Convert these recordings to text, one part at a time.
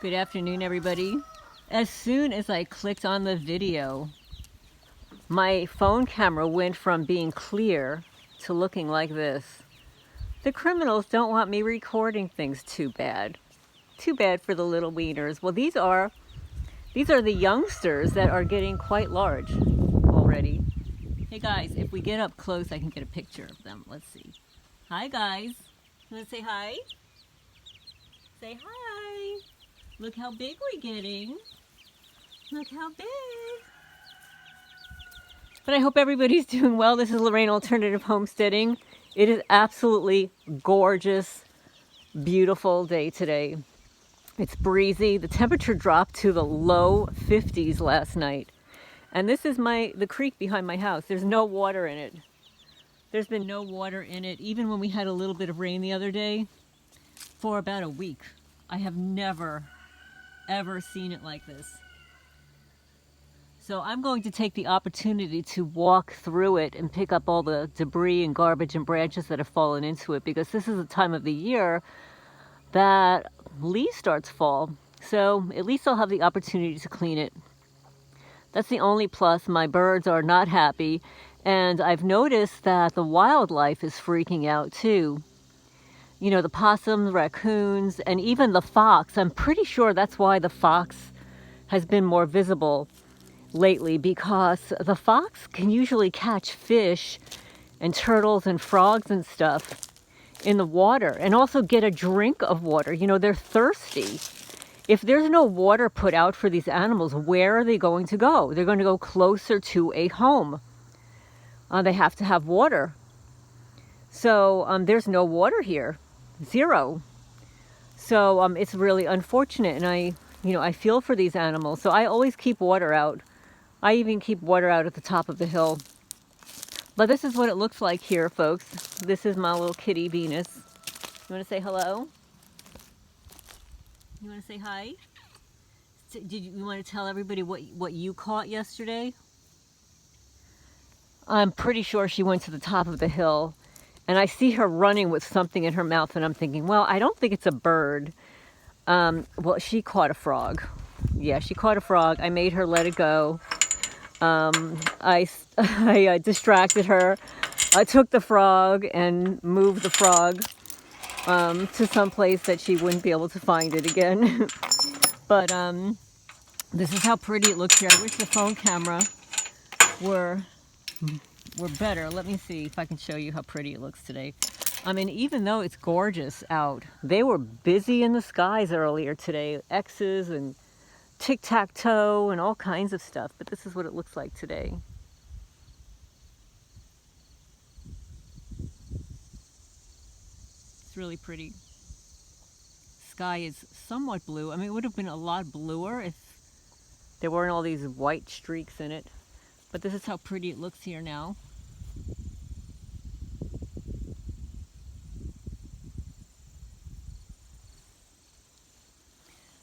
Good afternoon, everybody. As soon as I clicked on the video, my phone camera went from being clear to looking like this. The criminals don't want me recording things. Too bad. Too bad for the little wieners. Well, these are the youngsters that are getting quite large already. Hey guys, if we get up close, I can get a picture of them. Let's see. Hi guys. You want to say hi? Say hi. Look how big we're getting. Look how big. But I hope everybody's doing well. This is Lorraine Alternative Homesteading. It is absolutely gorgeous, beautiful day today. It's breezy. The temperature dropped to the low 50s last night. And this is the creek behind my house. There's no water in it. There's been no water in it, even when we had a little bit of rain the other day, for about a week. I have never, ever seen it like this. So I'm going to take the opportunity to walk through it and pick up all the debris and garbage and branches that have fallen into it, because this is the time of the year that leaves start to fall. So at least I'll have the opportunity to clean it. That's the only plus. My birds are not happy, and I've noticed that the wildlife is freaking out too. You know, the possums, raccoons, and even the fox. I'm pretty sure that's why the fox has been more visible lately, because the fox can usually catch fish and turtles and frogs and stuff in the water, and also get a drink of water. You know, they're thirsty. If there's no water put out for these animals, where are they going to go? They're going to go closer to a home. They have to have water. So there's no water here. Zero. So it's really unfortunate, and I feel for these animals. So I always keep water out. I even keep water out at the top of the hill. But this is what it looks like here, folks. This is my little kitty Venus. You want to say hello? You want to say hi? You want to tell everybody what you caught yesterday? I'm pretty sure she went to the top of the hill, and I see her running with something in her mouth, and I'm thinking, well, I don't think it's a bird. Well, she caught a frog. Yeah, she caught a frog. I made her let it go. I distracted her. I took the frog and moved the frog to some place that she wouldn't be able to find it again. But this is how pretty it looks here. I wish the phone camera were better. Let me see if I can show you how pretty it looks today. I mean, even though it's gorgeous out, they were busy in the skies earlier today. X's and tic-tac-toe and all kinds of stuff. But this is what it looks like today. It's really pretty. Sky is somewhat blue. I mean, it would have been a lot bluer if there weren't all these white streaks in it. But this is how pretty it looks here now.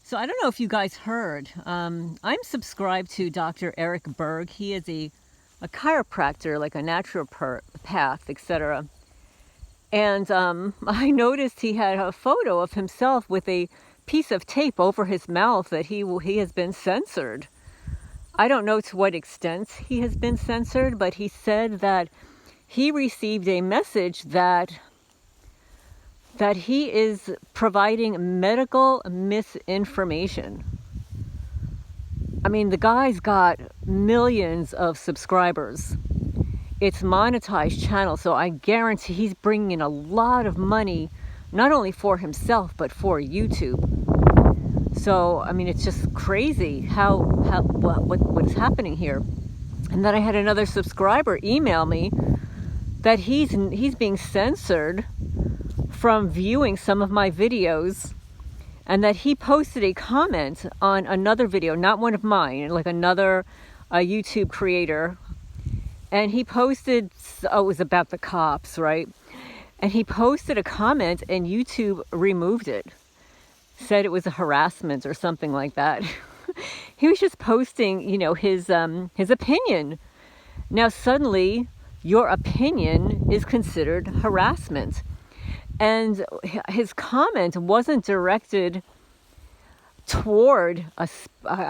So I don't know if you guys heard, I'm subscribed to Dr. Eric Berg. He is a chiropractor, like a naturopath, etc. And I noticed he had a photo of himself with a piece of tape over his mouth that he has been censored. I don't know to what extent he has been censored, but he said that he received a message that he is providing medical misinformation. I mean, the guy's got millions of subscribers. It's monetized channel, so I guarantee he's bringing in a lot of money, not only for himself, but for YouTube. So, I mean, it's just crazy what is happening here. And then I had another subscriber email me that he's being censored from viewing some of my videos, and that he posted a comment on another video, not one of mine, like another YouTube creator, and he posted, it was about the cops, right? And he posted a comment and YouTube removed it, said it was a harassment or something like that. He was just posting, his opinion. Now suddenly your opinion is considered harassment. And his comment wasn't directed toward I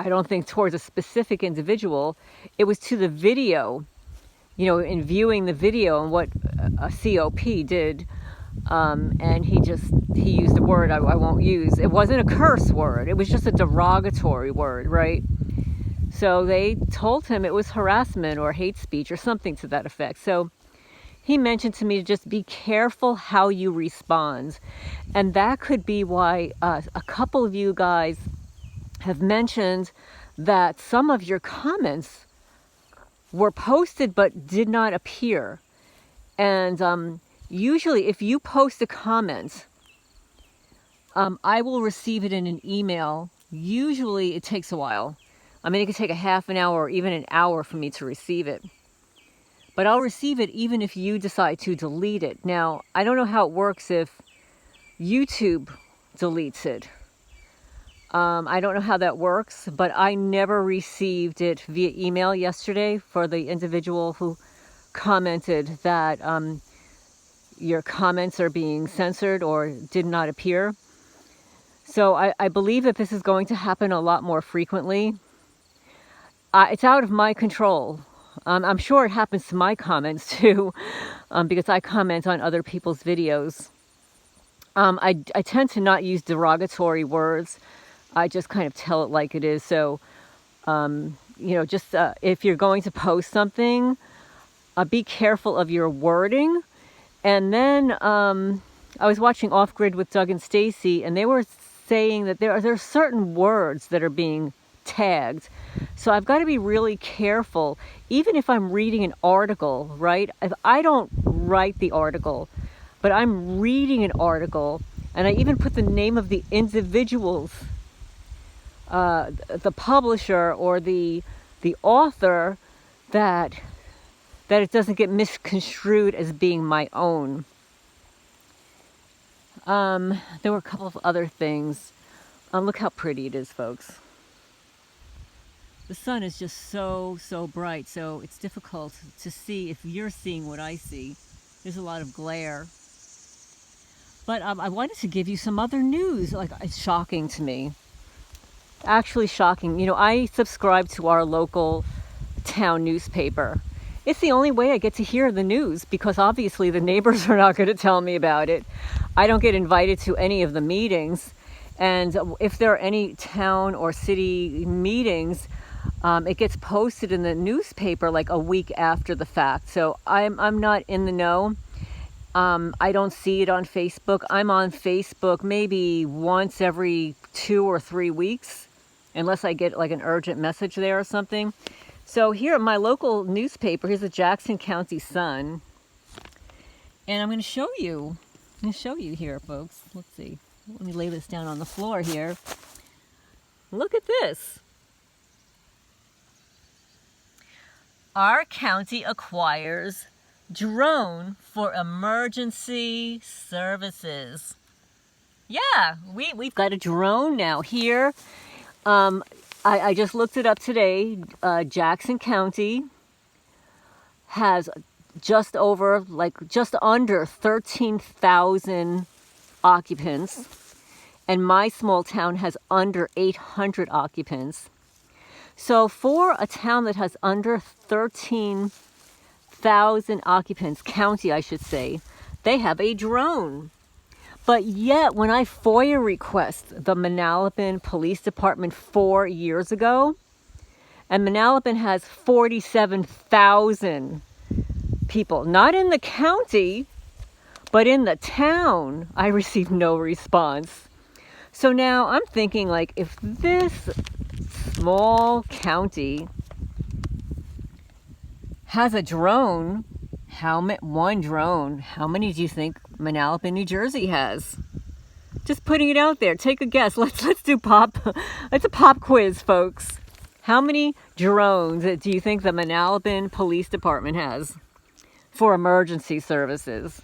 don't think towards a specific individual. It was to the video, you know, in viewing the video and what a COP did. And he used a word I won't use. It wasn't a curse word. It was just a derogatory word, right? So they told him it was harassment or hate speech or something to that effect. So he mentioned to me to just be careful how you respond. And that could be why a couple of you guys have mentioned that some of your comments were posted but did not appear. And usually if you post a comment, I will receive it in an email. Usually it takes a while. I mean, it could take a half an hour or even an hour for me to receive it. But I'll receive it even if you decide to delete it. Now, I don't know how it works if YouTube deletes it. I don't know how that works, but I never received it via email yesterday for the individual who commented that your comments are being censored or did not appear. So I believe that this is going to happen a lot more frequently. It's out of my control. I'm sure it happens to my comments too, because I comment on other people's videos. I tend to not use derogatory words. I just kind of tell it like it is. So, you know, just if you're going to post something, be careful of your wording. And then I was watching Off Grid with Doug and Stacy, and they were saying that there are certain words that are being tagged. So I've got to be really careful, even if I'm reading an article, right? If I don't write the article, but I'm reading an article, and I even put the name of the individuals, the publisher or the author, that it doesn't get misconstrued as being my own. There were a couple of other things. Look how pretty it is, folks. The sun is just so bright, so it's difficult to see if you're seeing what I see. There's a lot of glare. But I wanted to give you some other news. Like, it's shocking to me. Actually shocking. You know, I subscribe to our local town newspaper. It's the only way I get to hear the news, because obviously the neighbors are not going to tell me about it. I don't get invited to any of the meetings. And if there are any town or city meetings, it gets posted in the newspaper like a week after the fact. So I'm not in the know. I don't see it on Facebook. I'm on Facebook maybe once every 2 or 3 weeks, unless I get like an urgent message there or something. So here at my local newspaper, here's the Jackson County Sun. And I'm going to show you. I'm going to show you here, folks. Let's see. Let me lay this down on the floor here. Look at this. Our county acquires drone for emergency services. Yeah, we've got a drone now here. I just looked it up today. Jackson County has just under 13,000 occupants, and my small town has under 800 occupants. So for a town that has under 13,000 occupants, county I should say, they have a drone. But yet, when I FOIA request the Manalapan Police Department 4 years ago, and Manalapan has 47,000 people, not in the county, but in the town, I received no response. So now I'm thinking, like, if this small county has a drone, one drone, how many do you think Manalapan, New Jersey has? Just putting it out there. Take a guess. Let's do it's a pop quiz, folks. How many drones do you think the Manalapan Police Department has for emergency services?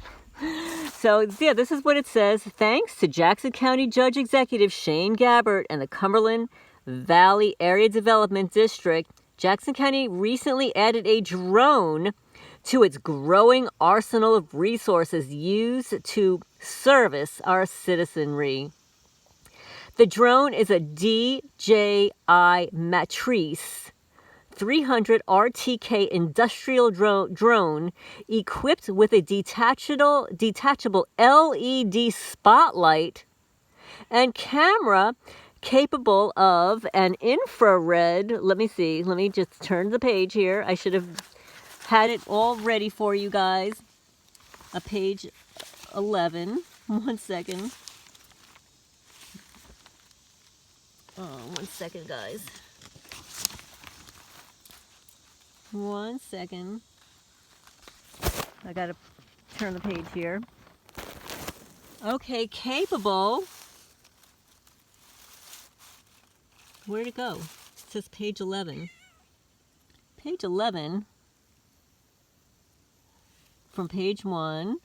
So, yeah, this is what it says. Thanks to Jackson County Judge Executive Shane Gabbert and the Cumberland Valley Area Development District, Jackson County recently added a drone to its growing arsenal of resources used to service our citizenry. The drone is a DJI Matrice 300 RTK industrial drone equipped with a detachable LED spotlight and camera capable of an infrared. Let me see. Let me just turn the page here. I should have had it all ready for you guys. Page 11. 1 second. Oh, 1 second, guys. 1 second. I gotta turn the page here. Okay, capable. Where'd it go? It says page 11. Page 11 from page 1.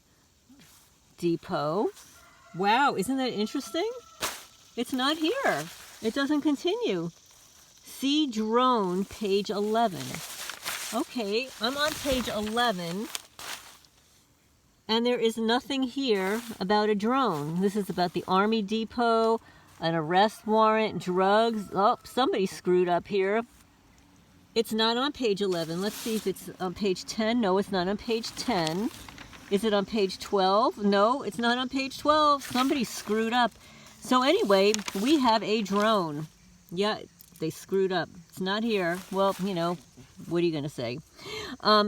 Depot. Wow, isn't that interesting? It's not here. It doesn't continue. See drone, page 11. Okay, I'm on page 11, and there is nothing here about a drone. This is about the Army Depot, an arrest warrant, drugs. Oh, somebody screwed up here. It's not on page 11. Let's see if it's on page 10. No, it's not on page 10. Is it on page 12? No, it's not on page 12. Somebody screwed up. So anyway, we have a drone. Yeah, they screwed up. It's not here. Well, you know, what are you going to say?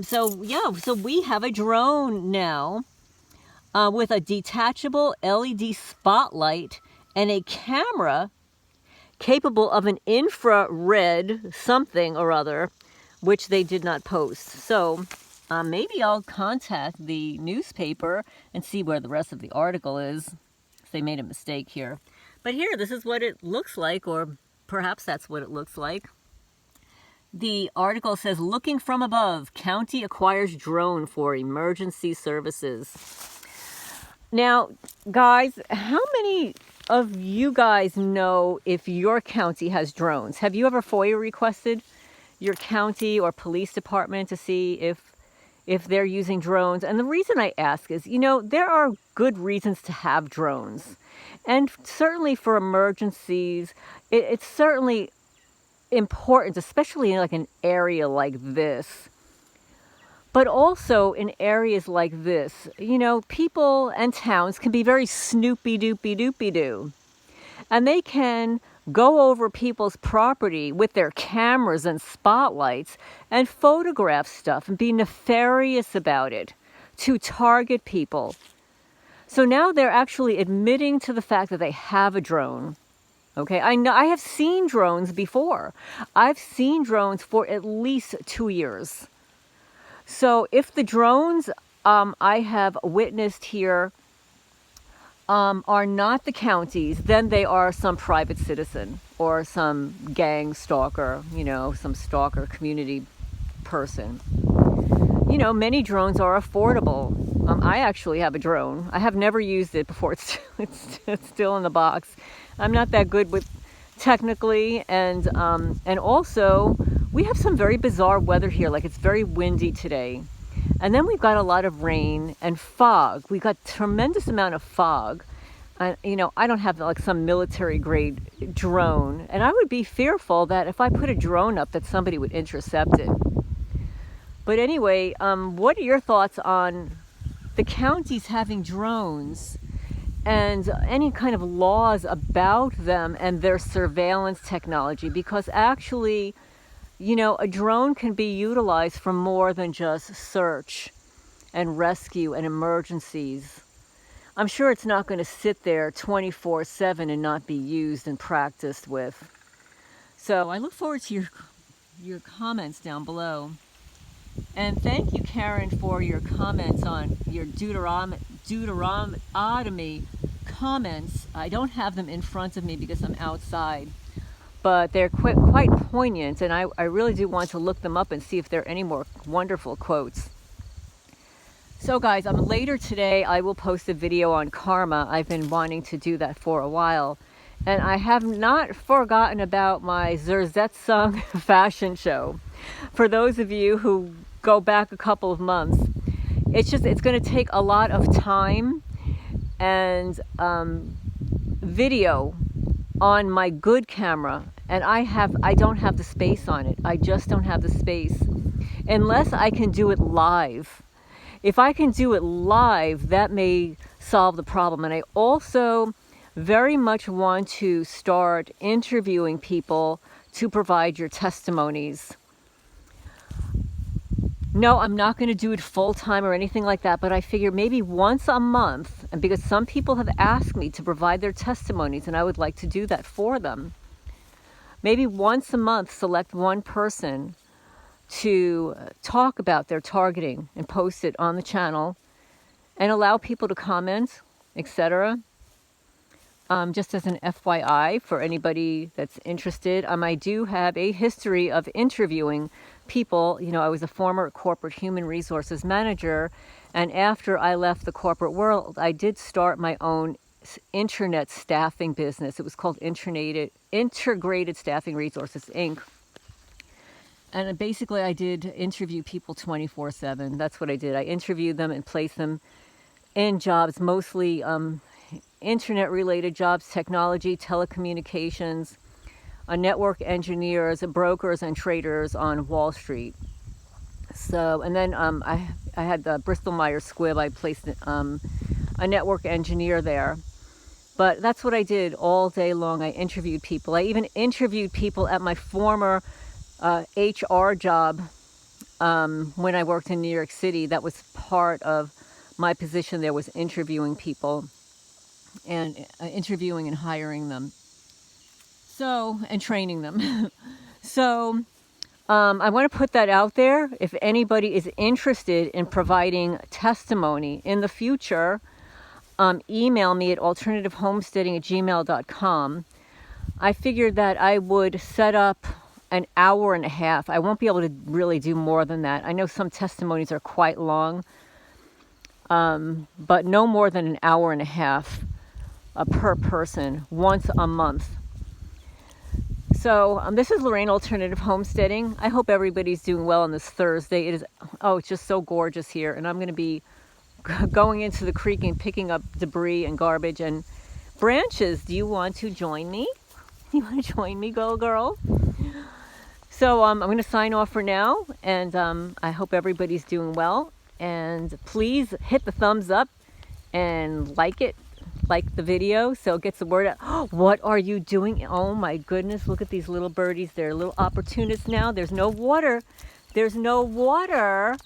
So we have a drone now with a detachable LED spotlight and a camera capable of an infrared something or other, which they did not post. So maybe I'll contact the newspaper and see where the rest of the article is. They made a mistake here. But here, this is what it looks like, or perhaps that's what it looks like. The article says, looking from above, county acquires drone for emergency services. Now, guys, how many of you guys know if your county has drones? Have you ever FOIA requested your county or police department to see if they're using drones? And the reason I ask is, you know, there are good reasons to have drones. And certainly for emergencies, it's certainly important, especially in like an area like this. But also in areas like this, you know, people and towns can be very snoopy-doopy-doopy-doo. And they can go over people's property with their cameras and spotlights and photograph stuff and be nefarious about it to target people. So now they're actually admitting to the fact that they have a drone. Okay, I know I have seen drones before. I've seen drones for at least 2 years. So if the drones I have witnessed here are not the counties, then they are some private citizen or some gang stalker, you know, some stalker community person. You know, many drones are affordable. I actually have a drone. I have never used it before. It's still in the box. I'm not that good with technically, and also we have some very bizarre weather here. Like, it's very windy today, and then we've got a lot of rain and fog. We've got tremendous amount of fog. You know, I don't have like some military grade drone, and I would be fearful that if I put a drone up that somebody would intercept it. But anyway, what are your thoughts on the counties having drones and any kind of laws about them and their surveillance technology? Because actually, you know, a drone can be utilized for more than just search and rescue and emergencies. I'm sure it's not going to sit there 24/7 and not be used and practiced with. So I look forward to your comments down below. And thank you, Karen, for your comments on your Deuteronomy comments. I don't have them in front of me because I'm outside, but they're quite poignant, and I really do want to look them up and see if there are any more wonderful quotes. So guys, later today I will post a video on karma. I've been wanting to do that for a while, and I have not forgotten about my Zerzetsung fashion show. For those of you who go back a couple of months, it's going to take a lot of time and video on my good camera, and I don't have the space on it. I just don't have the space unless I can do it live. If I can do it live, that may solve the problem. And I also very much want to start interviewing people to provide your testimonies. No, I'm not going to do it full time or anything like that, but I figure maybe once a month, and because some people have asked me to provide their testimonies and I would like to do that for them, maybe once a month select one person to talk about their targeting and post it on the channel and allow people to comment, etc. Just as an FYI for anybody that's interested, I do have a history of interviewing people. You know, I was a former corporate human resources manager, and after I left the corporate world, I did start my own internet staffing business. It was called Integrated Staffing Resources, Inc. And basically I did interview people 24/7. That's what I did. I interviewed them and placed them in jobs, mostly internet-related jobs, technology, telecommunications, network engineers, brokers, and traders on Wall Street. So, and then I had the Bristol Myers Squibb. I placed a network engineer there. But that's what I did all day long. I interviewed people. I even interviewed people at my former HR job when I worked in New York City. That was part of my position there, was interviewing people and interviewing and hiring them. So, and training them. So, I want to put that out there. If anybody is interested in providing testimony in the future, email me at alternativehomesteading@gmail.com. I figured that I would set up an hour and a half. I won't be able to really do more than that. I know some testimonies are quite long, but no more than an hour and a half per person once a month. So this is Lorraine, Alternative Homesteading. I hope everybody's doing well on this Thursday. It is, it's just so gorgeous here, and I'm going to be going into the creek and picking up debris and garbage and branches. Do you want to join me? You want to join me, girl? So I'm going to sign off for now, and I hope everybody's doing well. And please hit the thumbs up and like the video so it gets the word out. Oh, what are you doing? Oh my goodness, look at these little birdies. They're little opportunists now. There's no water. There's no water.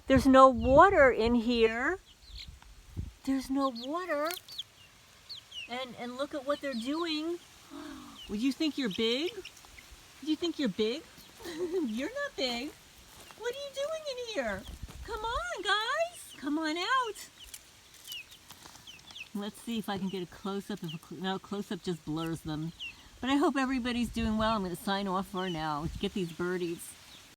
There's no water in here. There's no water. And look at what they're doing. Would you think you're big? Do you think you're big? You're not big. What are you doing in here? Come on, guys. Come on out. Let's see if I can get a close-up. No, close-up just blurs them. But I hope everybody's doing well. I'm going to sign off for now. Get these birdies.